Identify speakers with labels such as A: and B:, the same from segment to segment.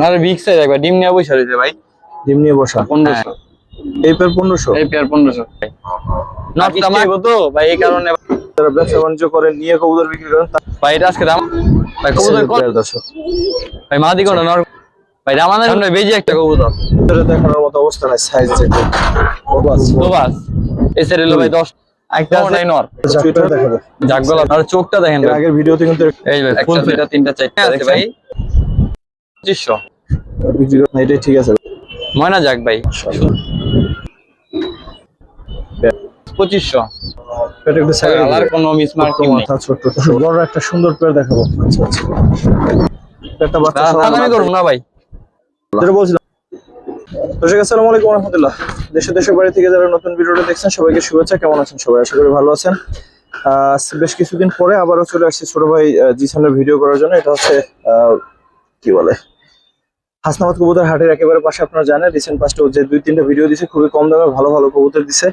A: আরে big size একবার ডিম নিয়ে বসে রয়েছে ভাই।
B: ডিম নিয়ে বসা
A: 1500।
B: এই পেয়ার 1500।
A: এই পেয়ার 1500 ভাই। নটটা মাগো তো ভাই, এই কারণে
B: যারা ব্যবসা বাণিজ্য করেন নিয়ে কবুতর বিক্রি করেন
A: ভাই এটা আজকে দাম ভাই কবুতর কোন
B: দর্শক
A: ভাই মাদি কোন নর ভাই আমাদের সামনে বেজে একটা কবুতর
B: দেখানোর মতো অবস্থা নাই, সাইজ দেখো
A: তো বাস এই সেরে লো ভাই 10 একটা নাই নর
B: চুইটার দেখাবো।
A: জাগগলা আর চোখটা দেখেন
B: এর
A: ভাই,
B: আগের ভিডিওতে কিন্তু
A: এই ভাই ফুল ফিটা তিনটা চারটা আছে ভাই 2500
B: বিক্রি করেন, এটাই ঠিক আছে।
A: ময়না যাক ভাই 2500
B: এটা একটু সাইড
A: কালার কোনো মিসমার্কিং নেই।
B: মাথা ছোট বড় একটা সুন্দর পেয়ার দেখাবো। আচ্ছা আচ্ছা একটা বাচ্চা
A: আমি করব না ভাই,
B: যেটা বলছিলাম। দর্শক আসসালামু আলাইকুম ওয়া রাহমাতুল্লাহ। দেশের বাড়ি থেকে যারা নতুন ভিডিওটা দেখছেন সবাইকে শুভেচ্ছা। কেমন আছেন সবাই? আশা করি ভালো আছেন। বেশ কিছুদিন পরে আবারও চলে আসছি ছোট ভাই জিসানের ভিডিও করার জন্য। এটা হচ্ছে কি বলে হাসনাবাদ কবুতর হাটের একেবারে পাশে। আপনারা জানেন রিসেন্ট পাস্টে যে 2-3টা ভিডিও দিছে, খুবই কম দামে ভালো ভালো কবুতর দিছে।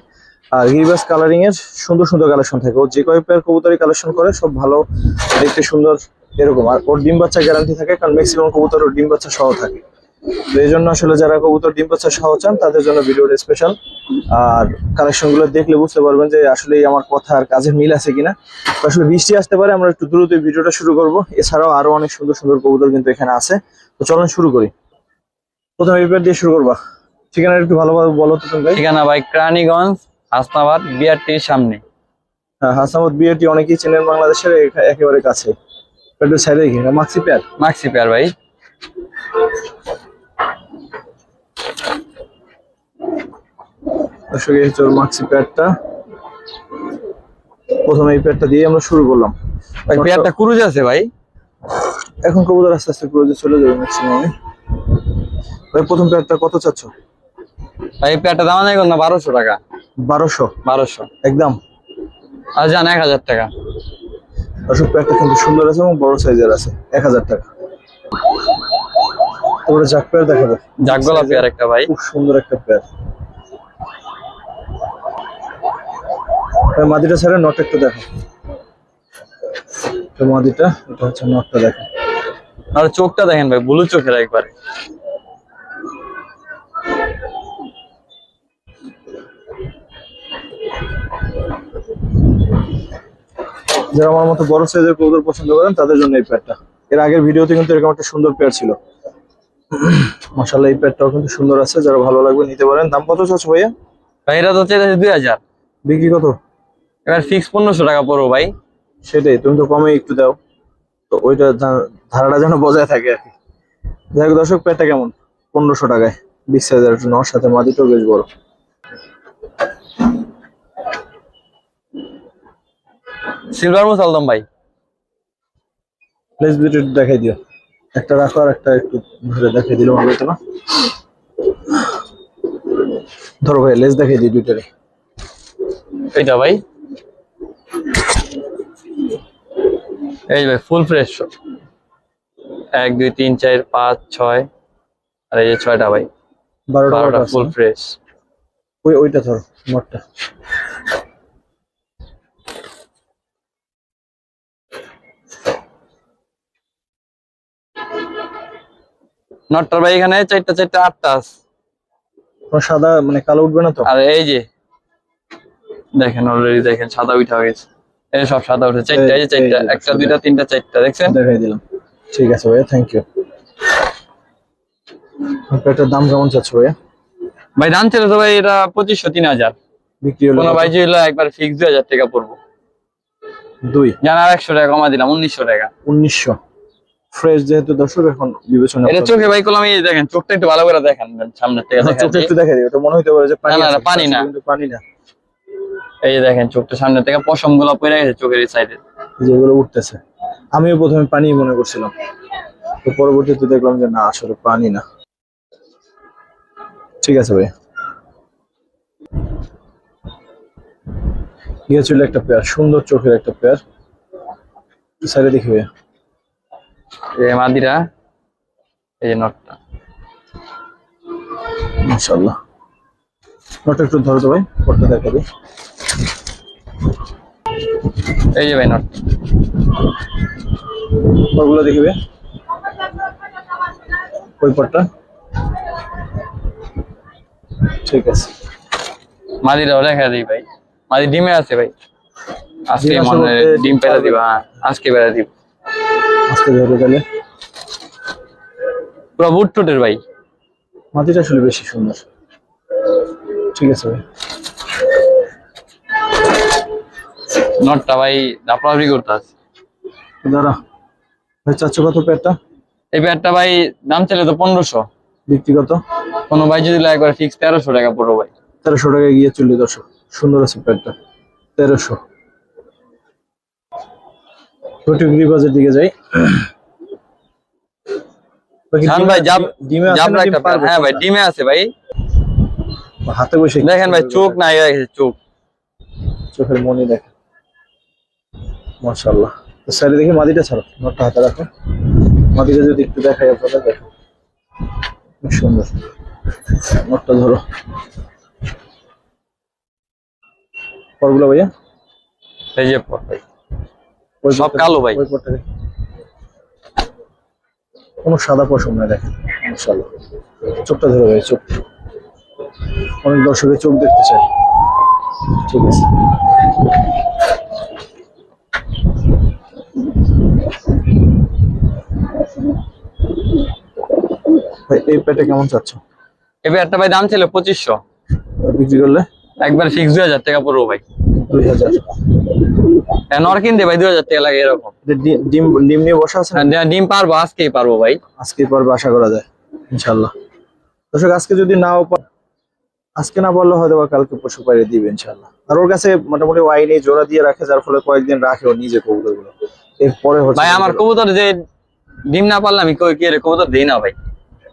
B: আর গিরিবাস কালারিং এর সুন্দর সুন্দর কালেকশন থাকে। ও যে কয় পেয়ার কবুতরই কালেকশন করে সব ভালো, দেখতে সুন্দর এরকম। আর ওর ডিম বাচ্চা গ্যারান্টি থাকে, কারণ ম্যাক্সিমাম কবুতর ওর ডিম বাচ্চা সহ থাকে। তো এই জন্য আসলে যারা কবুতর ডিম বাচ্চা সহ চান তাদের জন্য ভিডিওটা স্পেশাল। আর কালেকশন গুলো দেখলে বুঝতে পারবেন যে আসলে আমার কথা আর কাজে মিল আছে কিনা। তো আসলে বৃষ্টি আসতে পারে, আমরা একটু দ্রুত ভিডিওটা শুরু করব। এছাড়াও আরো অনেক সুন্দর সুন্দর কবুতর কিন্তু এখানে আছে। তো চলুন শুরু করি। প্রথমে এই পেয়ার দিয়ে শুরু করবা। ঠিকানাটা একটু ভালোভাবে বলো তো তুমি ভাই।
A: ঠিকানা ভাই ক্রানীগঞ্জ হাসনাবাদ বিআরটির সামনে।
B: হ্যাঁ, হাসনাবাদ বিআরটি অনেকেই চেনেন বাংলাদেশের একেবারে কাছে। একটু সাইডে দেখি মাক্সি পেয়ার।
A: মাক্সি পেয়ার ভাই।
B: দর্শক এই হচ্ছে মাক্সি পেয়ারটা। প্রথমে এই পেয়ারটা দিয়ে আমরা শুরু করলাম।
A: ভাই পেয়ারটা ক্রুজ আছে ভাই।
B: এখন কবুতর আস্তে আস্তে ক্রুজে চলে যাবে ম্যাক্সিমামে। ভাই প্রথম পেয়ারটা কত চাচ্ছ?
A: ভাই পেয়ারটা দাম নাই না 1200 টাকা।
B: 1200 একদম।
A: আর জান 1000 টাকা।
B: দর্শক পেয়ারটা কিন্তু সুন্দর আছে এবং বড় সাইজের আছে, 1000 টাকা। তারপরে জাক পেয়ার দেখাবো।
A: জাগগলা পেয়ার একটা ভাই,
B: খুব সুন্দর একটা পেয়ার। মাদিটা ছাড়া নট একটু দেখো। তো মাদিটা এটা হচ্ছে নটটা দেখো।
A: আর চোখটা দেখেন ভাই, ব্লু চোখের একবারে।
B: যারা আমার মতো বড় সাইজের কবুতর পছন্দ করেন তাদের জন্য এই পেয়ারটা। এর আগের ভিডিওতে কিন্তু এরকম একটা সুন্দর পেয়ার ছিল। মাশাআল্লাহ এই পেয়ারটাও কিন্তু সুন্দর আছে, যারা ভালো লাগবে নিতে পারেন। দাম কত চাচ্ছ ভাইয়া?
A: ভাই এটা তো চাইছে 2000,
B: বিক্রি কত?
A: এবার ফিক্স 1500 টাকা পড়ো ভাই।
B: সেটাই, তুমি তো কমে একটু দাও, তো ওইটা ধারাটা যেন বজায় থাকে আর কি। যাই হোক দর্শক, পেয়ারটা কেমন? 1500 টাকায় বিগ সাইজের একটা নর, সাথে মাদিটাও বেশ বড়।
A: সিলভার মুসালদম ভাই।
B: লেজ দুটো একটু দেখাই দিও। একটা রাখো আর একটা একটু ধরে দেখাই দিলে ভালো হতো না? ধরো ভাই, লেজ দেখাই দিই দুইটারে।
A: এটা ভাই এই ভাই ফুল ফ্রেশ 1 2 3 4 5 6 আর এই যে 6টা ভাই, 12টা ফুল ফ্রেশ।
B: ওইটা ধরো নটটা।
A: নটটার ভাই এখানে 4টা 8টা আছে।
B: সাদা মানে কালো উঠবে না তো?
A: আর এই যে দেখেন অলরেডি দেখেন সাদা উঠা গেছে, এই সব সাদা উঠে 4টা, এই যে 4টা, 1টা 2টা 3টা 4টা দেখছেন?
B: দেখাই দিলাম। ঠিক আছে ভাইয়া, থ্যাংক ইউ। এটার দাম কেমন চাচ্ছ ভাইয়া?
A: ভাই দাম ছিল তো ভাই এটা 2500 3000,
B: বিক্রি হলো
A: কোনো ভাই যে হলো একবার ফিক্স 2000 টাকা পড়বো।
B: 2
A: জানা 100 টাকা কমা দিলাম, 1900 টাকা।
B: 1900 ফ্রেশ যেহেতু দর্শক এখন বিবেচনা
A: এটা চোখে ভাই কলম, এই দেখেন চোখটা একটু ভালো করে দেখেন সামনের থেকে দেখেন।
B: চোখটা একটু দেখাই দিও, এটা মনে হইতে পারে যে পানি।
A: না,
B: আছে,
A: পানি না,
B: কিন্তু পানি না।
A: এই যে দেখেন চোখটা সামনের থেকে পশম গুলো পড়ে গেছে চোখের এই সাইডে,
B: যেগুলো উঠতেছে। আমিও প্রথমে পানি মনে করছিলাম, তো পরবর্তীতে দেখলাম যে না, আসলে পানি না। ঠিক আছে ভাই। ইয়ে ছিল একটা পেয়ার, সুন্দর চোখের একটা পেয়ার। সাইডে দেখি ভাইয়া।
A: এই মাদিরা, এই যে নটটা।
B: মাশাআল্লাহ, নটটা একটু ধরো তো ভাই, পরটা দেখা দিই।
A: এই যে ভাই নট,
B: ওগুলো দেখি ভাই। ওই পাটটা ঠিক আছে।
A: মাদিটাও রেখে দিই ভাই, মাদি ডিমে আছে ভাই, আজকে
B: ডিম আছে
A: মনে হয়
B: বলতে
A: ডিম পেড়া দিবা। হ্যাঁ আজকে পেড়া দিব,
B: আস্তে ধরে তাহলে।
A: পুরো বুট টুটের ভাই।
B: মাটিটা আসলে বেশি সুন্দর। ঠিক আছে ভাই।
A: নটটা ভাই দাপড়াবড়ি করতে আছে।
B: দাঁড়া ভাই, চাচ্ছ কত পেয়ারটা?
A: এই পেয়ারটা ভাই দাম চাইলে তো 1500,
B: ব্যক্তিগত
A: কোনো ভাই যদি একবার ফিক্স 1300 টাকা পড়ো ভাই।
B: 1300 টাকায় গিয়ে চললি দর্শক, সুন্দর আছে পেয়ারটা 1300। বাজার দিকে যাই।
A: জান ভাই
B: ডিমে আছে
A: জাবরা
B: না ডিম
A: একটা
B: পারবে?
A: হ্যাঁ ভাই ডিমে আছে ভাই,
B: হাতে বসে
A: দেখেন ভাই চোখ নাই চোখ,
B: চোখের মনি দেখেন মাশাআল্লাহ। তো স্যার দেখি মাদিটা ছাড়ো, নটটা হাতে রাখো, মাদিটা যদি একটু দেখাই আপনাদের, দেখো খুব সুন্দর। নটটা ধরো, পরগুলো ভাইয়া
A: এই যে পর ভাই
B: ওই
A: সব
B: পরটা-
A: কালো ভাই।
B: ওই পরটা দেখি। কোনো সাদা পশম নাই দেখেন মাশাআল্লাহ। চোখটা ধরো ভাই, চোখ অনেক দর্শকের চোখ দেখতে চাই। ঠিক আছে ভাই, এই পেটে কেমন চাচ্ছ?
A: এই পেয়ারটা ভাই দাম ছিল 2500,
B: বিক্রি করলে
A: একবার ফিক্স 2000 টাকা পড়বো ভাই।
B: 2000।
A: নর কিনতে ভাই 2000 টাকা লাগে এরকম।
B: ডিম ডিম নিয়ে বসা আছে না?
A: ডিম পারবো, আজকেই পারবো ভাই।
B: আজকে পারবে আশা করা যায় ইনশাল্লাহ। দর্শক আজকে যদি নাও আজকে না পারলে হয়তো বা কালকে পশু পাইরে দিবে ইনশাল্লাহ। আর ওর কাছে মোটামুটি ওয়াইনে জোড়া দিয়ে রাখে, যার ফলে কয়েকদিন রাখে ও নিজে কবুতর গুলো। এরপরে হচ্ছে
A: ভাই আমার কবুতর যে ডিম না পারলে আমি কি রে কবুতর দেই না ভাই।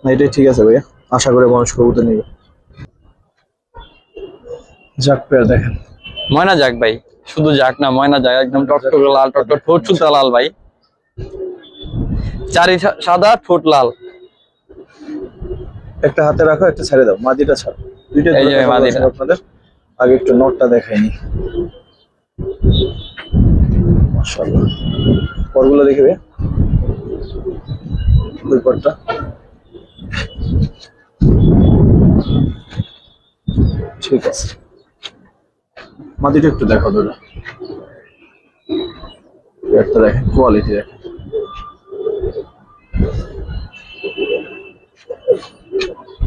B: না, এটাই ঠিক আছে ভাইয়া, আশা করে মানুষ কবুতর নিবে। যাক পেয়ার দেখেন,
A: ময়না যাক ভাই, শুধু যাক না ময়না যাক, একদম টকটকে লাল, টকটক ঠোঁট সুতা লাল ভাই, চারি সাদা ঠোঁট লাল।
B: একটা হাতে রাখো, একটা ছেড়ে দাও, মাদিটা ছাড়ো, দুইটা
A: এই যে মাদিটা।
B: আপনাদের আগে একটু নটটা দেখাইনি মাশাআল্লাহ। পরগুলো দেখবে, দুই পরটা ঠিক আছে। মাদিটা একটু দেখো দাদা, একটা দেখেন কোয়ালিটি দেখেন।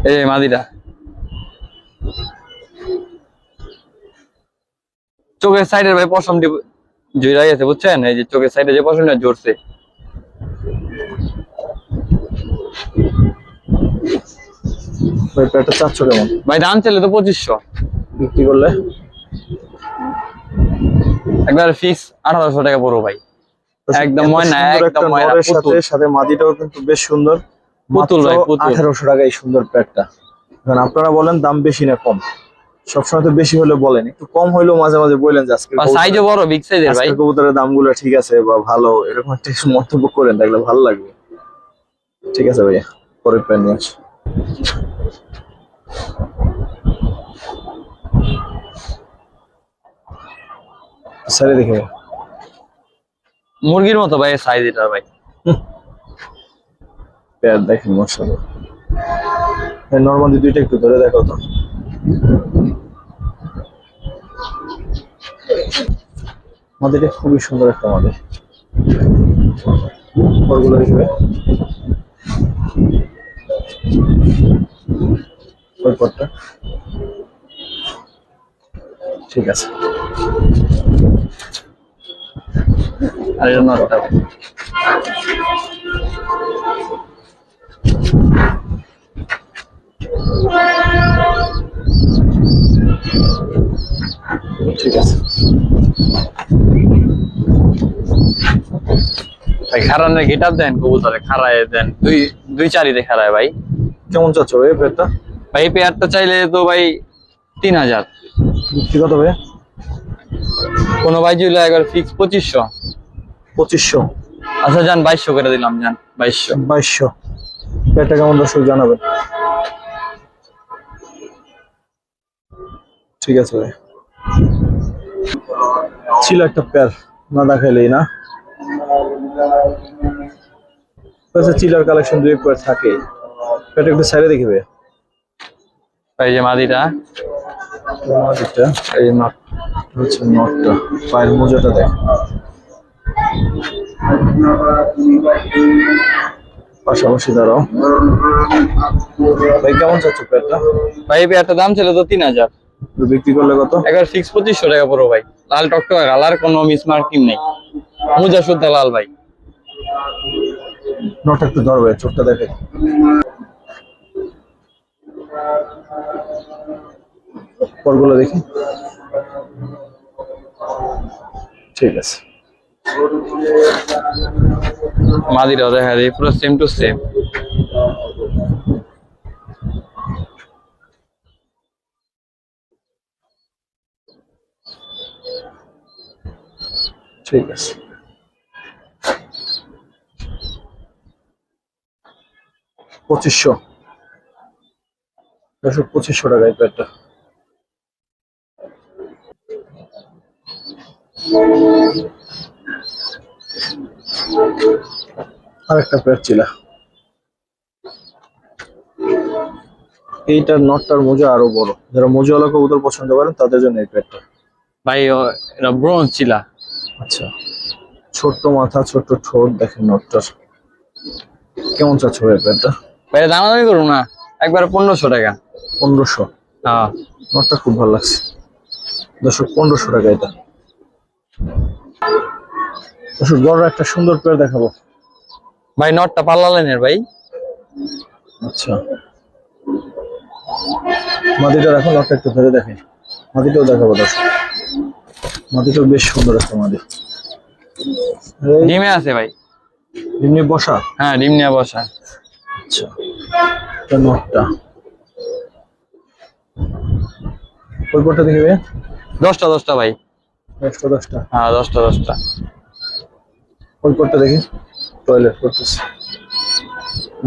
A: এই যে মাদিটা, চোখের সাইডের ভাই পশমটি জুড়ে গেছে বুঝছেন, এই যে চোখের সাইডে যে পশমটা জড়ছে।
B: ওই পেয়ারটা চাচ্ছ কেমন?
A: ভাই দাম চাইলে তো 2500,
B: বিক্রি করলে
A: একবার ফিক্স 1800 টাকা পড়বো ভাই। একদম
B: এত
A: ময়না,
B: সুন্দর
A: একদম
B: একটা
A: ময়না,
B: নরের
A: পুতুল।
B: সাথে মাদিটাও কিন্তু বেশ সুন্দর।
A: পুতুল ভাই, পুতুল।
B: 1800 টাকা এই সুন্দর প্যাডটা। কারণ আপনারা বলেন দাম বেশি না কম, সবসময় তো বেশি হলে বলেন, একটু কম হইলেও মাঝে মাঝে বলেন যে আজকে
A: সাইজও বড়, বিগ সাইজের ভাই।
B: কবুতরের দামগুলো ঠিক আছে বা ভালো, এরকম একটা মন্তব্য করেন, দেখলে ভালো লাগবে। ঠিক আছে ভাইয়া, পরের প্যাড নিয়ে আসি। স্যারে দেখে
A: মুরগির মতো ভাই সাইজ এটা ভাই।
B: প্যাড দেখেন মাশাআল্লাহ। নরমালি দুইটা একটু ধরে দেখো তো, মাদিটা খুবই সুন্দর একটা মাদি। ওরগুলো দেখবে, ওই পরটা ঠিক আছে।
A: আর এটা নটটা ভাই।
B: ঠিক আছে
A: ভাই খারানের গেটআপ দেন, কবুতরে খারায় দেন, দুই চারিতে খারায় ভাই।
B: কেমন চাচ্ছ এই পেয়ারটা?
A: ভাই এই পেয়ারটা চাইলে তো ভাই 3000,
B: ব্যক্তিগত ভাই
A: কোনো ভাই যদি একবার ফিক্স 2500।
B: 2500।
A: আচ্ছা যান 2200 করে দিলাম, যান 2200।
B: 2200 পেয়ারটা কেমন দর্শক জানাবেন। ঠিক আছে ভাই, ছিল একটা পেয়ার না দেখাইলেই না। চিলার কালেকশন দুই পেয়ার থাকে, পেটটা একটু সাইডে দেখি ভাই।
A: এই যে মাদিটা,
B: মাদিটা
A: এই যে নট।
B: হচ্ছে নটটা, পায়ের মোজাটা দেখ। পাশাপাশি দাঁড়াও ভাই, কেমন চাচ্ছ পেটটা?
A: ভাই এই পেয়ারটার দাম ছিল তো 3000,
B: বিক্রি করলে কত?
A: একবার ফিক্স 2500 টাকা পড়ো ভাই। লাল টকটকা কালার, কোনো মিস মার্কিং নেই, মোজা শুদ্ধ লাল ভাই।
B: নটটা একটু ধরবে, চোখটা দেখে। পরগুলো দেখি। ঠিক আছে,
A: মাদিরাও দেখা যায় পুরো সেম টু সেম।
B: ঠিক আছে। $2500, 2500 টাকা এই প্যাডটা। আরেকটা প্যাড ছিল, এইটার নটটার মোজা আরো বড়। যারা মোজাওয়ালা কবুতর পছন্দ করেন তাদের জন্য এই প্যাডটা।
A: ভাই এটা ব্রোঞ্জ চিলা।
B: আচ্ছা, ছোট্ট মাথা, ছোট্ট ঠোঁট, দেখেন নটটার। কেমন চাচ্ছ ভাই প্যাডটা?
A: ভাই দামাদামি করুন না, একবার 1500 টাকা।
B: 1500?
A: হ্যাঁ,
B: নটটা খুব ভালো লাগছে দর্শক, 1500 টাকা এটা। দর্শক বড় একটা সুন্দর পেয়ার দেখাবো।
A: ভাই নটটা পাল্লা লাইনের ভাই।
B: আচ্ছা, মাদিটা রাখো, নটটা একটু ধরে দেখেন। মাদিটাও দেখাবো দর্শক, মাদিটাও বেশ সুন্দর একটা মাদি।
A: ডিমে আছে ভাই,
B: এমনি বসা?
A: হ্যাঁ ডিম নিয়ে বসা।
B: আচ্ছা, এটা নটটা। ওই কোটটা দেখবে?
A: 10টা ভাই।
B: 10টা?
A: হ্যাঁ 10টা।
B: ওই কোটটা দেখি, টয়লেট করতেছে।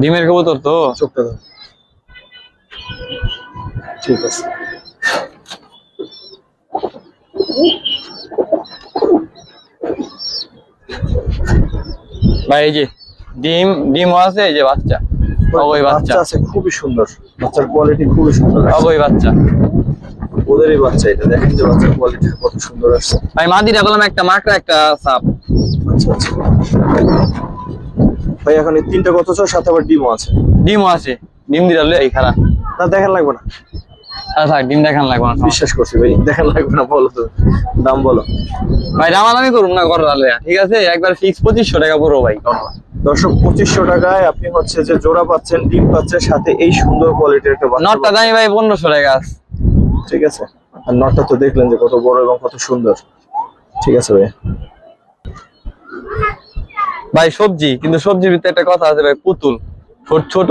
A: ডিমের কবুতর তো,
B: চোখটা দাও। ঠিক আছে,
A: ভাই এই যে ডিমও আছে, এই যে বাচ্চা। ওই বাচ্চা
B: আছে, খুবই সুন্দর। বাচ্চার কোয়ালিটি খুবই সুন্দর।
A: ওই বাচ্চা,
B: ওদেরই বাচ্চা এটা। দেখেন যে বাচ্চার কোয়ালিটি কত সুন্দর আসছে।
A: ভাই মাদিরা বললাম একটা মাকড়া, একটা সাপ।
B: আচ্ছা আচ্ছা ভাই, এখন এই 3টা কত চাও? সাথে আবার ডিমও আছে?
A: ডিমও আছে, ডিম দিলে এই খারাপ
B: না, দেখান লাগবে না।
A: থাক, ডিম দেখান লাগবে না।
B: বিশ্বাস করছি ভাই, দেখান লাগবে না। বলো তো দাম বলো
A: ভাই, দামাদামি করুন না ঘরে আলে, ঠিক আছে? একবার ফিক্স 2500 টাকা পড়ো ভাই।
B: দর্শক, 2500 টাকায় আপনি হচ্ছে যে জোড়া পাচ্ছেন, ডিম পাচ্ছেন, সাথে এই সুন্দর কোয়ালিটির একটা বাচ্চা।
A: নটটা দামি ভাই 1500 টাকা আছে।
B: ঠিক আছে, আর নটটা তো দেখলেন যে কত বড় এবং কত সুন্দর। ঠিক আছে ভাই।
A: ভাই সবজি, কিন্তু সবজির ভিতরে একটা কথা আছে ভাই, পুতুল ছোট ছোট।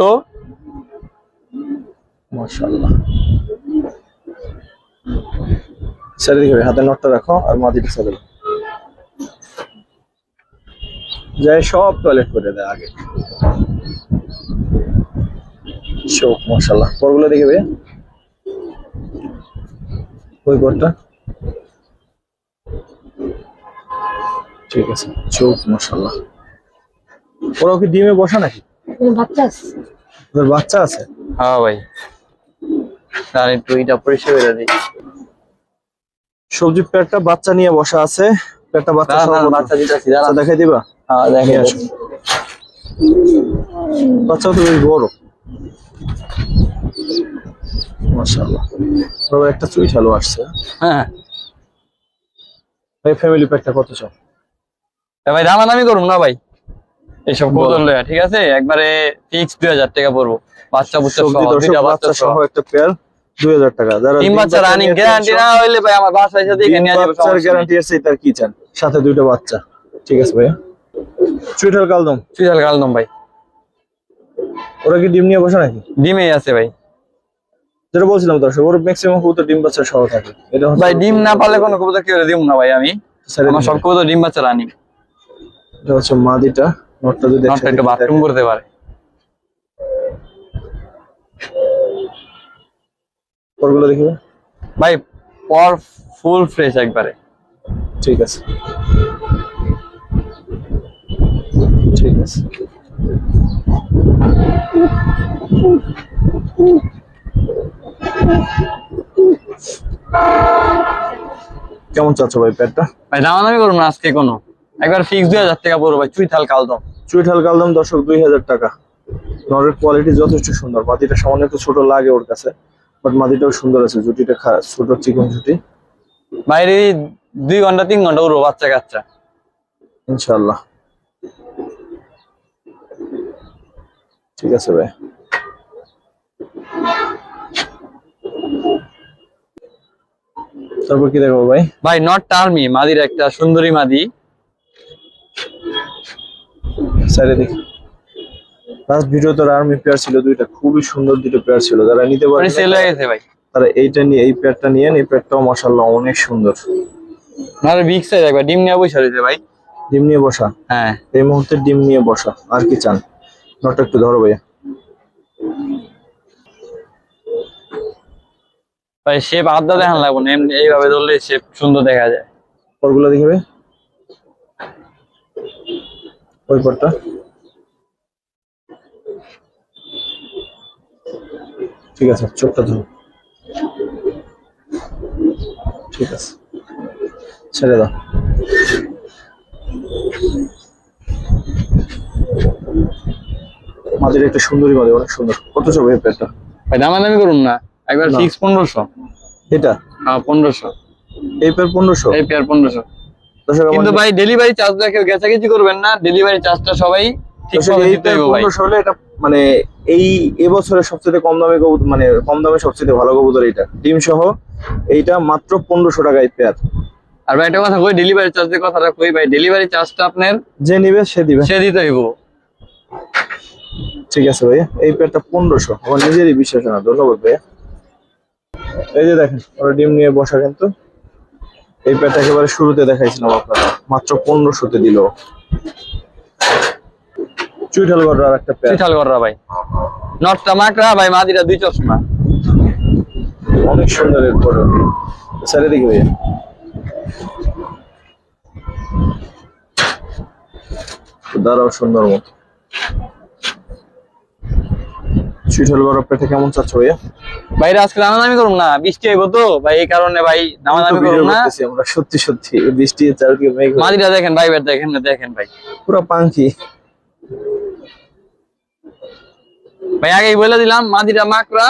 B: মাশাআল্লাহ, ছেড়ে দিকে ভাই, হাতে নটটা রাখো আর মাদিটা ছেড়ে দাও। যাই সব টয়লেট করে দেয় আগে। চোখ মাশাআল্লাহ, পরগুলো দেখে ভাই। ওই পরটা ঠিক আছে, চোখ মাশাআল্লাহ। ওরাও কি ডিমে বসা নাকি?
C: বাচ্চা আছে।
B: ওদের বাচ্চা আছে?
A: হ্যাঁ ভাই, তার একটু এটা পরিষ্কার করে দিই।
B: সবজি পেটটা বাচ্চা নিয়ে বসা আছে। পেটটা বাচ্চা সহ
A: বাচ্চা দিতেছি,
B: বাচ্চা দেখাই দিবা?
A: হ্যাঁ দেখে
B: আসো। বাচ্চাও তো বেশ বড় মাশাআল্লাহ। তবে একটা সুইট হ্যালো আসছে।
A: হ্যাঁ
B: ভাই ফ্যামিলি প্যাকটা কত চাও?
A: ভাই দামাদামি করুন না ভাই, এইসব কবুতর লয়া, ঠিক আছে? একবারে ফিক্স 2000 টাকা পড়বো। বাচ্চা বুচ্চা সহ, দুইটা বাচ্চা সহ
B: একটা পেয়ার 2000 টাকা। যারা
A: তিন বাচ্চা রানিং গ্যারান্টি না হইলে ভাই আমার বাসায় এসে দেখে নিয়ে যাবে।
B: বাচ্চার গ্যারান্টি আছে, তার কি চান? সাথে 2টা বাচ্চা। ঠিক আছে ভাই। সুইটাল কালদম,
A: সুইজাল কালদম ভাই।
B: ওরা কি ডিম নিয়ে বসে নাকি?
A: ডিমে আছে ভাই।
B: যেটা বলছিলাম দর্শক, ওর ম্যাক্সিমাম কবুতর ডিম বাচ্চা সহ থাকে। এটা
A: ভাই ডিম না পারলে কোনো কবুতর কি করে দিব না ভাই আমি। আমার সব কবুতর ডিম বাচ্চা রানিং।
B: এটা হচ্ছে মাদিটা। নটটা যদি
A: নটটা একটু বাথরুম করতে পারে।
B: ওরগুলো দেখবে
A: ভাই, পর ফুল ফ্রেশ একবারে।
B: ঠিক আছে, ঠিক আছে। কেমন চাচ্ছ ভাই পেয়ারটা?
A: ভাই দামাদামি করুন না আজকে কোনো, একবার ফিক্স 2000 টাকা পড়বে ভাই। চুইঠাল কালদম।
B: চুইঠাল কালদম দর্শক 2000 টাকা। নরের কোয়ালিটি যথেষ্ট সুন্দর। মাটিটা সামান্য একটু ছোট লাগে ওর কাছে, বাট মাটিটাও সুন্দর আছে। জুটিটা ছোট চিকন জুটি।
A: বাইরে 2 ঘন্টা 3 ঘন্টা উড়বো বাচ্চা কাচ্চা
B: ইনশাআল্লাহ। ঠিক আছে ভাই। তারপর কি দেখবো ভাই?
A: ভাই নট টার্মি মাদির একটা সুন্দরী মাদি।
B: সাইডে দেখি। লাস্ট ভিডিও তো আর্মি পেয়ার ছিল দুইটা, খুবই সুন্দর দুটো পেয়ার ছিল। যারা নিতে পারে
A: সেল হয়ে গেছে ভাই,
B: তারা এইটা নিয়ে এই পেয়ারটা নিয়েন। এই পেয়ারটাও মাশাআল্লাহ অনেক সুন্দর।
A: আরে বিগ সাইজ একবার ডিম নিয়ে বসে রয়েছে ভাই।
B: ডিম নিয়ে বসা?
A: হ্যাঁ
B: এই মুহূর্তে ডিম নিয়ে বসা। আর কি চান? নটটা একটু ধরো ভাইয়া।
A: ভাই শেপ আদা দেখান লাগবো না, এমনি এইভাবে ধরলে শেপ সুন্দর দেখা যায়।
B: পরগুলো দেখবে ওই পরটা। ঠিক আছে, চোখটা ধরো। ঠিক আছে, ছেড়ে দাও। মাঝের একটা সুন্দরী মাঝে, অনেক সুন্দর। কত চাবো এই পেয়ারটা?
A: ভাই দামাদামি করুন না, একবার ফিক্স 1500।
B: এটা?
A: হ্যাঁ 1500।
B: এই পেয়ার 1500?
A: এই পেয়ার 1500। কিন্তু ভাই ডেলিভারি চার্জটা কেউ গেছাগেছি করবেন না, ডেলিভারি চার্জটা সবাই ঠিকভাবে দিতে হবে ভাই।
B: 1500 হলে এটা মানে এই এবছরের সবচেয়ে কম দামে কবুতর, মানে কম দামে সবচেয়ে ভালো কবুতর এইটা, ডিম সহ। এইটা মাত্র 1500 টাকা এই পেয়ার।
A: আর ভাই একটা কথা কই, ডেলিভারি চার্জের কথাটা কই ভাই, ডেলিভারি চার্জটা আপনার
B: যে নিবে সে দিবে,
A: সে দিতে হইব।
B: ঠিক আছে ভাইয়া। এই পেয়ারটা 1500, আমার নিজেরই বিশ্বাস না। ধন্যবাদ ভাইয়া। এই যে দেখেন ওরা ডিম নিয়ে বসা, কিন্তু এই পেয়ারটা একেবারে শুরুতে দেখাইছিলাম আপনারা, মাত্র 1500-তে দিল। চুইঠাল গড় আর একটা পেয়ার।
A: চুইঠাল গড়রা ভাই, নটটা মাকড়া ভাই, মাদিরা 2 চশমা।
B: অনেক সুন্দর। এরপর স্যারে দেখি ভাইয়া। দাঁড়াও সুন্দর মতো। চুইঠাল গড় পেটে কেমন চাচ্ছ ভাইয়া?
A: ভাই আজকে দামাদামি করুন না, বৃষ্টি হইব তো ভাই, এই কারণে ভাই দামাদামি করুন না।
B: আমরা সত্যি সত্যি বৃষ্টি চারদিকে মেঘ।
A: মাদিরা দেখেন ভাই, দেখেন না, দেখেন ভাই
B: পুরো পাঙ্কি
A: ভাই। আগেই বলে দিলাম মাদিরা মাকড়া,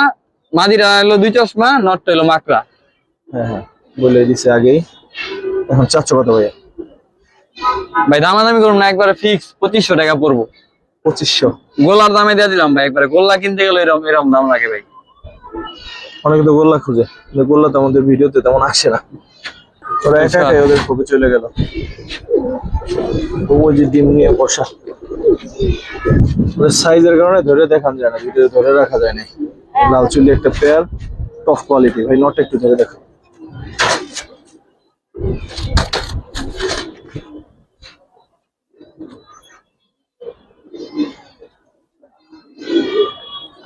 A: মাদিরা হলো 2 চশমা, নটটা হলো মাকড়া।
B: হ্যাঁ হ্যাঁ বলে দিছে আগেই। এখন চাচ্ছ কত ভাইয়া?
A: ভাই দামাদামি করুন না, একবারে ফিক্স 2500 টাকা পড়বো।
B: 2500?
A: গোলার দামে দিয়ে দিলাম ভাই, একবারে গোল্লা কিনতে গেলে এরকম এরকম দাম লাগে ভাই।
B: অনেকে তো গোল্লা খুঁজে, কিন্তু গোল্লা তো আমাদের ভিডিওতে তেমন আসে না। ওরা একা একাই ওদের কপি চলে গেল। ওই যে ডিম নিয়ে বসা, ওদের সাইজের কারণে ধরে দেখান যায় না, ভিডিও ধরে রাখা যায় না। লাল চুলি একটা পেয়ার, টপ কোয়ালিটি ভাই। নট একটু ধরে দেখো।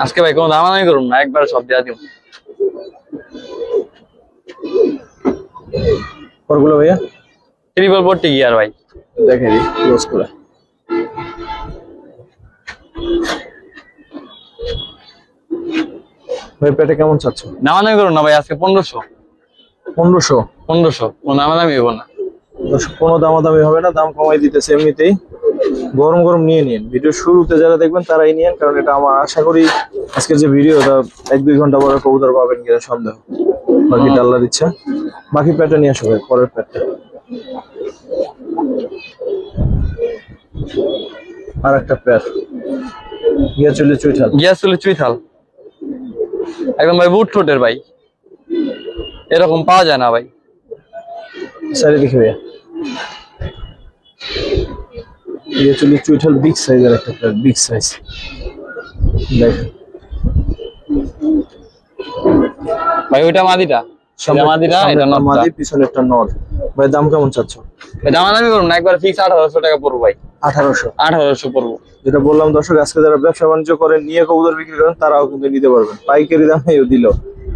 A: আজকে ভাই কোনো দামাদামি করুন না, একবারে সব দেওয়া দিব।
B: পরগুলো ভাইয়া
A: ট্রিপল 40 গিয়ার ভাই,
B: দেখে দিই ক্লোজ করে। ভাই পেটে কেমন চাচ্ছ?
A: দামাদামি করুন না ভাই, আজকে 1500।
B: 1500?
A: 1500, কোনো দামাদামি হইব না।
B: কোনো দামাদামি হবে না, দাম কমাই দিতেছে এমনিতেই। গরম গরম নিয়ে নিন। ভিডিও শুরুতে যারা দেখবেন তারাই নিয়েন, কারণ এটা আমার আশা করি আজকের যে ভিডিওটা 1-2 ঘন্টা পরে কবুতর পাবেন কিনা সন্দেহ। বাকিটা আল্লাহর ইচ্ছা। বাকি প্যাটটা নিয়ে আসো ভাই, পরের প্যাটটা। আর একটা প্যাট গিয়া চলে চুইঠাল।
A: গিয়াস চলে চুইঠাল একদম ভাই, বুট ঠোঁটের ভাই, এরকম পাওয়া যায় না ভাই।
B: সাইডে দেখি ভাইয়া। গিয়া চলে চুইঠাল, বিগ সাইজের একটা প্যাট, বিগ সাইজ। দেখ
A: ভাই ওইটা মাদিটা, মাদিটা, এটা নটটা।
B: মাদি, পিছনে একটা নট। ভাই দাম কেমন চাচ্ছ?
A: দামাদামি করুন না, একবার ফিক্স 1800 টাকা পড়বো ভাই। 1800 পড়বো।
B: যেটা বললাম দর্শক, আজকে যারা ব্যবসা বাণিজ্য করেন, নিয়ে কবুতর বিক্রি করেন, তারাও কিন্তু নিতে পারবেন পাইকারি দামে দিল।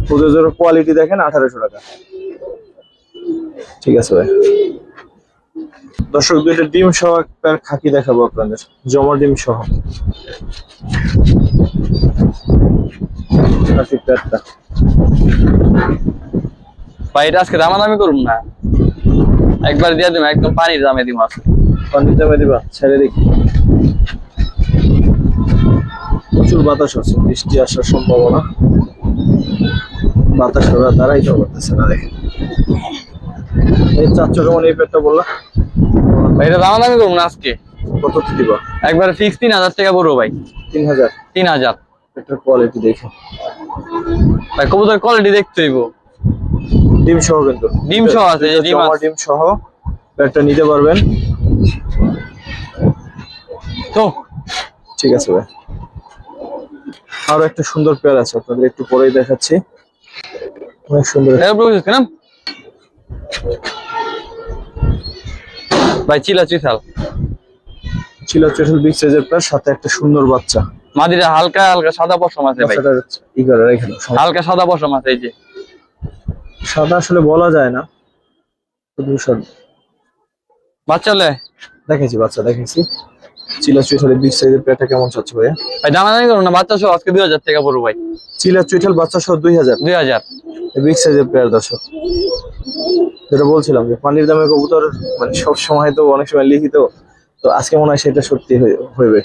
B: কবুতরের কোয়ালিটি দেখেন, 1800 টাকা। ঠিক আছে ভাই। দর্শক দুইটা ডিম সহ একটা খাকি দেখাবো আপনাদের, জমা ডিম সহ খাকি প্যাটটা।
A: ভাই এটা আজকে দামাদামি করুন না, একবার দিয়ে দিম, একদম পানির দামে দিম আজকে।
B: পানির দামে দিবা, ছেড়ে দেখি। প্রচুর বাতাস হচ্ছে, বৃষ্টি আসার সম্ভাবনা। বাতাস ওরা দাঁড়াইতে পারতেছে না, দেখেন। এই 400 কেমন এই পেটটা বললা?
A: ভাই এটা দামাদামি করবো না আজকে,
B: কত দিবা?
A: একবার ফিক্স 3000 টাকা পড়বো ভাই।
B: 3000?
A: 3000।
B: পেটটার কোয়ালিটি দেখে
A: ভাই কবুতর কোয়ালিটি দেখতে হইব।
B: ডিম সহ কিন্তু,
A: ডিম সহ আছে, এই যে ডিম আছে।
B: ডিম সহ পেটটা নিতে পারবেন
A: তো।
B: ঠিক আছে ভাই। আরো একটা সুন্দর পেয়ার আছে, আপনাদের একটু পরেই দেখাচ্ছি। অনেক সুন্দর
A: ভাই চিলা চিথাল,
B: চিলা চুইঠাল বিগ সাইজের পেয়ার, সাথে একটা সুন্দর বাচ্চা।
A: মাদিরা হালকা হালকা সাদা পশম আছে ভাই,
B: বাচ্চাটার ই করে রাখেন,
A: হালকা সাদা পশম আছে। এই যে
B: সাদা আসলে বলা যায় না, শুধু সাদা।
A: বাচ্চা লে
B: দেখেছি, বাচ্চা দেখেছি। চিলা চুইঠালের বিগ সাইজের পেয়ারটা কেমন চাচ্ছে ভাইয়া?
A: ভাই দামাদামি করুন না, বাচ্চা সহ আজকে 2000 টাকা পড়বো ভাই।
B: চিলা চুইঠাল বাচ্চা সহ 2000?
A: 2000
B: বিগ সাইজের পেয়ার। দর্শক যেটা বলছিলাম যে পানির দামে কবুতর মানে সব সময় তো অনেক সময় লিখিত, তো আজকে মনে হয় সেটা সত্যি হইবে।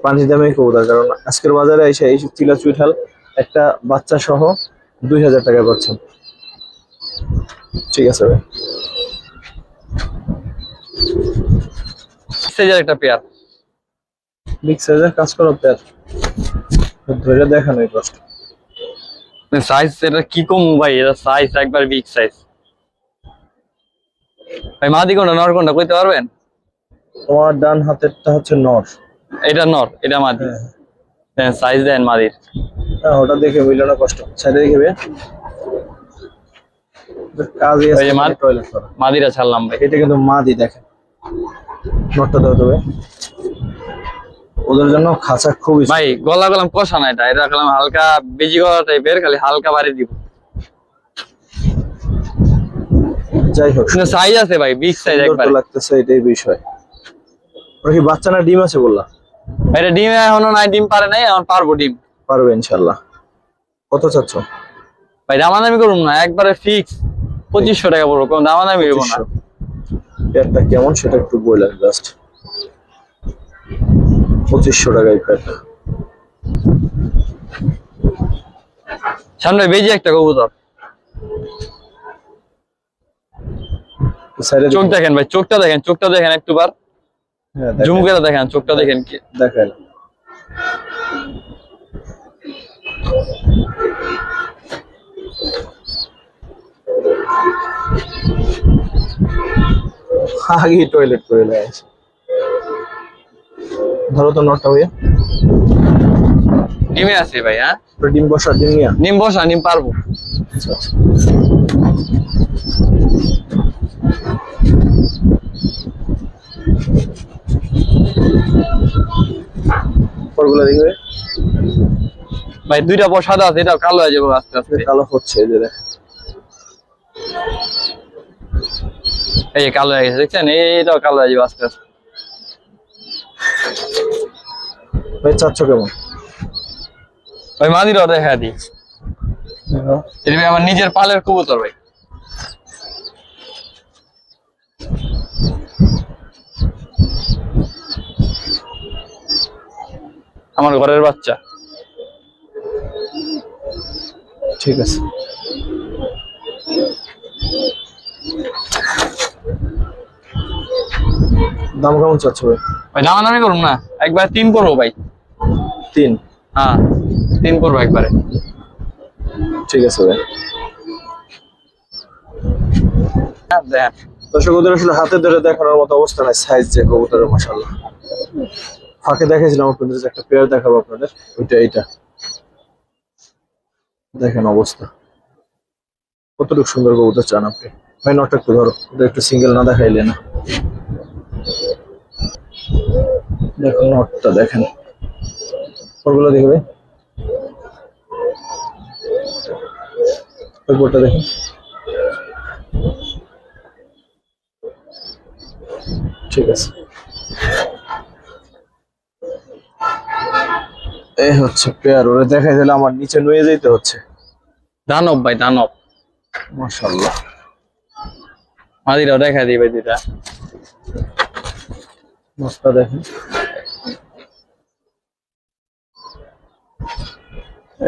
B: পানির দামে কবুতর, কারণ আজকের বাজারে এসে এই চিলা চুইঠাল একটা বাচ্চা সহ 2000 টাকায় পাচ্ছেন। ঠিক আছে ভাই।
A: সাইজের একটা পেয়ার,
B: বিগ সাইজের কাজ করা পেয়ার, ধরে দেখানো এই কষ্ট।
A: সাইজ এটা কি কম ভাই, এটা সাইজ একবার বিগ সাইজ ভাই। মাদি কোনটা নর কোনটা কইতে পারবেন?
B: তোমার ডান হাতেরটা হচ্ছে নর,
A: এটা নর, এটা মাদি। হ্যাঁ সাইজ দেন মাদির।
B: হ্যাঁ ওটা দেখে মিলানো কষ্ট, সাইডে দেখবে কাজই আছে। টয়লেট করা
A: মাদিরা ছাড়লাম ভাই।
B: এটা কিন্তু মাদি, দেখেন নটটা দাও তবে। ওদের জন্য খাঁচা খুবই
A: ভাই গলা গলাম কষা না, এটা এটা গলাম হালকা বেজি গলা টাইপের, খালি হালকা বাড়ি দিব।
B: যাই হোক
A: সাইজ আছে ভাই, বিগ সাইজ একবার
B: লাগতেছে, এটাই বিষয়। ওরা কি বাচ্চা না ডিম আছে বললা?
A: এটা ডিম এখনো নাই, ডিম পারে নাই, এখন পারবো ডিম।
B: পারবে ইনশাআল্লাহ। কত চাচ্ছ
A: ভাই? দামাদামি করুন না, একবারে ফিক্স 2500 টাকা পড়বো, কোনো দামাদামি করবো না।
B: পেয়ারটা কেমন সেটা একটু বললেন জাস্ট। 2500 টাকায় পেয়ারটা।
A: সামনে বেজি একটা কবুতর, চোখ দেখেন ভাই, চোখটা দেখেন, চোখটা দেখেন একটু বার জুম করে দেখেন, চোখটা দেখেন কি
B: দেখেন। আগে টয়লেট করে লাগছে। ধরো তো নটটা হইয়া
A: ডিমে আছে ভাই। হ্যাঁ
B: ডিম বসা, ডিম নিয়া
A: ডিম বসা, ডিম পারবো।
B: পরগুলো দেখবে
A: ভাই, দুইটা পর সাদা আছে, এটাও কালো হয়ে যাবে আস্তে আস্তে।
B: কালো হচ্ছে, এই যে দেখ,
A: এই যে কালো হয়ে গেছে, দেখছেন? এইটাও কালো হয়ে যাবে আস্তে আস্তে।
B: ভাই চাচ্ছ কেমন?
A: ভাই মাদিরাও দেখা দিই, এটা ভাই আমার নিজের পালের কবুতর ভাই। আমার ঘরের বাচ্চা।
B: ঠিক আছে। দাম কেমন চাচ্ছ ভাই?
A: ভাই দামাদামি করুন না, একবার 3 করবো ভাই।
B: 3?
A: হ্যাঁ 3 করবো একবারে।
B: ঠিক আছে ভাই।
A: দেখেন
B: দর্শক ওদের আসলে হাতে ধরে দেখানোর মতো অবস্থা নাই, সাইজ যে কবুতরের মাশাআল্লাহ। ফাঁকে দেখাইছিলাম আপনাদের যে একটা পেয়ার দেখাবো আপনাদের, ওইটা এইটা দেখেন অবস্থা। কতটুকু সুন্দর কবুতর চান আপনি ভাই? নটটা একটু ধরো, ওটা একটু সিঙ্গেল না দেখাইলে না। দেখুন নটটা দেখেন, ওগুলো দেখবে, ওইটা দেখেন। ঠিক আছে, এই হচ্ছে পেয়ার। ওরা দেখাই দিলে আমার নিচে নুয়ে যেতে হচ্ছে।
A: দানব ভাই, দানব
B: মাশাআল্লাহ।
A: মাদিরাও দেখা দিই ভাই দুইটা।
B: নটটা দেখেন,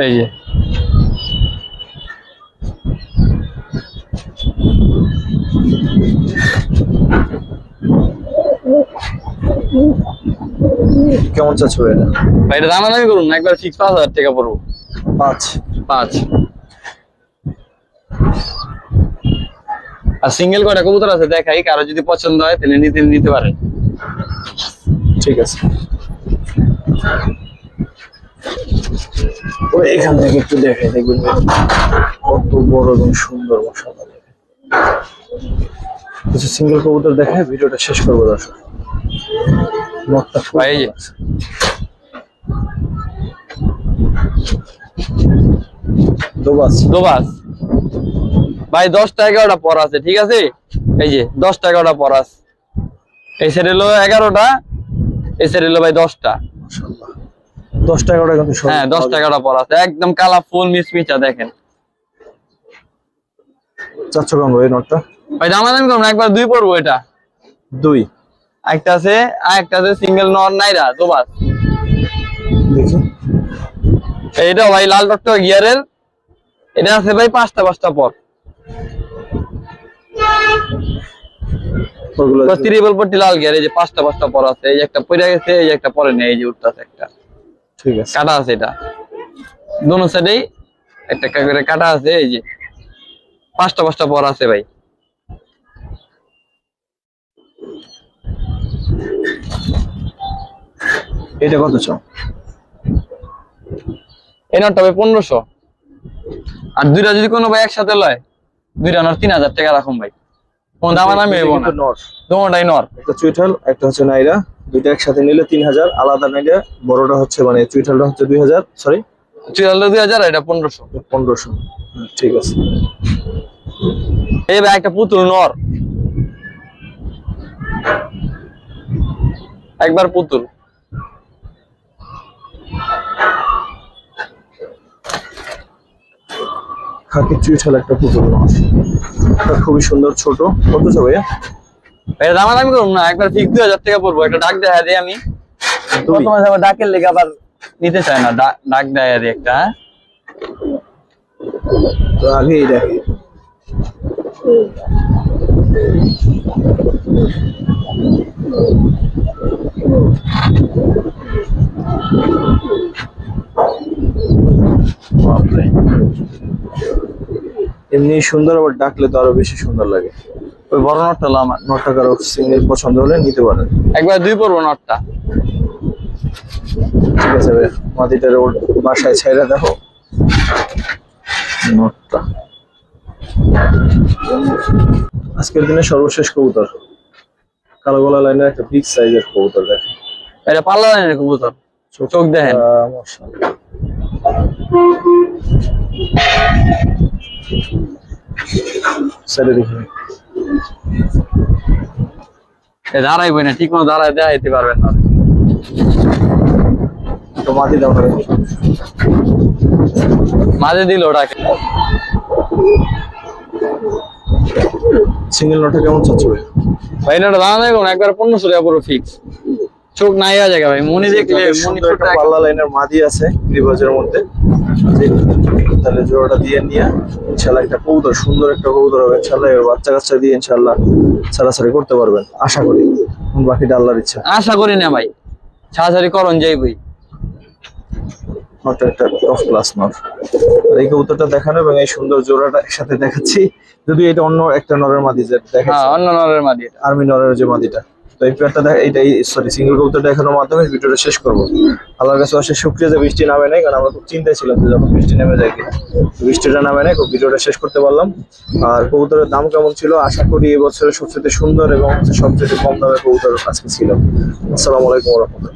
A: এই যে
B: কেমন চাচ্ছ এটা?
A: ভাই এটা দামাদামি করুন না, একবার ফিক্স 5,000 টাকা পড়বো।
B: 5।
A: আর সিঙ্গেল কয়টা কবুতর আছে দেখাই, কারো যদি পছন্দ হয় তাহলে নিতে পারেন।
B: ঠিক আছে, ও এখান থেকে একটু দেখে দেখবেন কত বড় এবং সুন্দর মাশাআল্লাহ। কিছু সিঙ্গেল কবুতর দেখে ভিডিওটা শেষ করবো দর্শক। নটটা খুব
A: ভাই এই যে।
B: ভালো আছে।
A: দোবাস ভাই 10টা 11টা পর আছে, ঠিক আছে? এই যে 10টা 11টা পর আছে, এই সাইড হলো 11টা, এই সাইড হলো ভাই 10টা।
B: মাশাআল্লাহ 10টা 11টা কিন্তু সব।
A: হ্যাঁ 10টা 11টা পর আছে, একদম কালারফুল মিচমিচা দেখেন।
B: চাচ্ছ কেমন এই নটটা?
A: ভাই দামাদামি করুন, একবার 2 পড়বো এটা।
B: 2।
A: একটা আছে সিঙ্গেল নর নাইরা দোবাস।
B: দেখি
A: এইটা ভাই লাল টকটক গিয়ারের, এটা আছে ভাই 5টা পর।
B: ওগুলো
A: ত্রিপল পট্টি লাল গিয়ার, এই যে 5টা পর আছে, এই যে একটা পড়ে গেছে, এই যে একটা পরে নেই, এই যে উঠতেছে একটা
B: ঠিক আছে।
A: কাটা আছে, এটা দোনো সাইডেই একটা করে কাটা আছে, এই যে 5টা পর আছে ভাই।
B: এটা কত চাও?
A: এই নটটা ভাই 1500। আর দুইটা যদি কোনো ভাই একসাথে লয়, দুইটা নর 3000 টাকা রাখুন ভাই, কোন দামাদামি হইব না।
B: নর
A: দুটোটাই নর,
B: একটা চুইঠাল একটা হচ্ছে নাইরা, দুইটা একসাথে নিলে 3000, আলাদা নাইরা বড়টা হচ্ছে মানে চুইঠালটা হচ্ছে 2000, সরি
A: চুয়াল্লিশ 2000, এটা 1500।
B: 1500। ঠিক আছে।
A: এই ভাই একটা পুতুল নর, একবার পুতুল।
B: খাকি চুইঠাল একটা পুতুল নর, এটা খুবই সুন্দর, ছোট। কত চাও ভাইয়া?
A: ভাই দামাদামি করুন না, একবার ফিক্স 2000 টাকা পড়বো। একটা ডাক দেখা দিই আমি, প্রথমে আবার ডাকের লেগে আবার নিতে চায় না, ডাক দেখা দিই একটা।
B: তো আগেই দেখি বাপরে, এমনি সুন্দর, আবার ডাকলে তো আরো বেশি সুন্দর লাগে।
A: ওই বড় নটটা হলো আমার।
B: নটটা কারো সিঙ্গেল পছন্দ হলে নিতে পারেন।
A: একবার 2 পড়বো নটটা।
B: ঠিক আছে ভাই, মাটিটার ওর বাসায় ছাইরা দেখো নটটা। আজকের দিনে সর্বশেষ কবুতর, কালো গলা লাইনের একটা বিগ সাইজের কবুতর দেখেন।
A: এটা পাল্লা লাইনের কবুতর, চোখ দেখেন।
B: মাশাআল্লাহ। সাইডে দেখি
A: দাঁড়াইবই না, ঠিক মতো দাঁড়ায় দেখাইতে পারবেন না।
B: তো মাটি দাও না,
A: মাঝে দিল ওটাকে।
B: সিঙ্গেল নটটা কেমন চাচ্ছ ভাই?
A: ভাই এটা দাঁড়ানো দেখুন, একবার 1500 টাকা পুরো ফিক্স, চোখ নাই হয়ে যায় ভাই। মনি দেখলে মনি
B: একটা পাল্লা লাইনের মাদি আছে গ্রিবাজের মধ্যে, তাহলে জোড়াটা দিয়ে নিয়ে ইনশাল্লাহ একটা কবুতর, সুন্দর একটা কবুতর হবে ইনশাল্লাহ। এর বাচ্চা কাচ্চা দিয়ে ইনশাল্লাহ ছাড়াছাড়ি করতে পারবেন আশা করি, বাকিটা আল্লাহর ইচ্ছা।
A: আশা করি না ভাই, ছাড়াছাড়ি করন যাইবই।
B: নটটা একটা টপ ক্লাস নট। আর এই কবুতরটা দেখানো এবং এই সুন্দর জোড়াটা একসাথে দেখাচ্ছি, যদি এটা অন্য একটা নরের মাদি যে
A: হ্যাঁ,
B: দেখাচ্ছি,
A: অন্য নরের মাদি,
B: আর্মি নরের যে মাদিটা। তো এই পেয়ারটা এইটাই, সরি সিঙ্গেল কবুতরটা দেখানোর মাধ্যমে ভিডিওটা শেষ করবো। আল্লাহর কাছে অশেষ শুকরিয়া যে বৃষ্টি নামে নাই, কারণ আমরা খুব চিন্তায় ছিলাম যে যখন বৃষ্টি নেমে যায় কিনা। বৃষ্টিটা নামে নাই, খুব ভিডিওটা শেষ করতে পারলাম। আর কবুতরের দাম কেমন ছিল, আশা করি এবছরের সবচেয়ে সুন্দর এবং সবচেয়ে কম দামে কবুতর আজকে ছিল। আসসালামু আলাইকুম ওয়া রাহমাতুল্লাহ।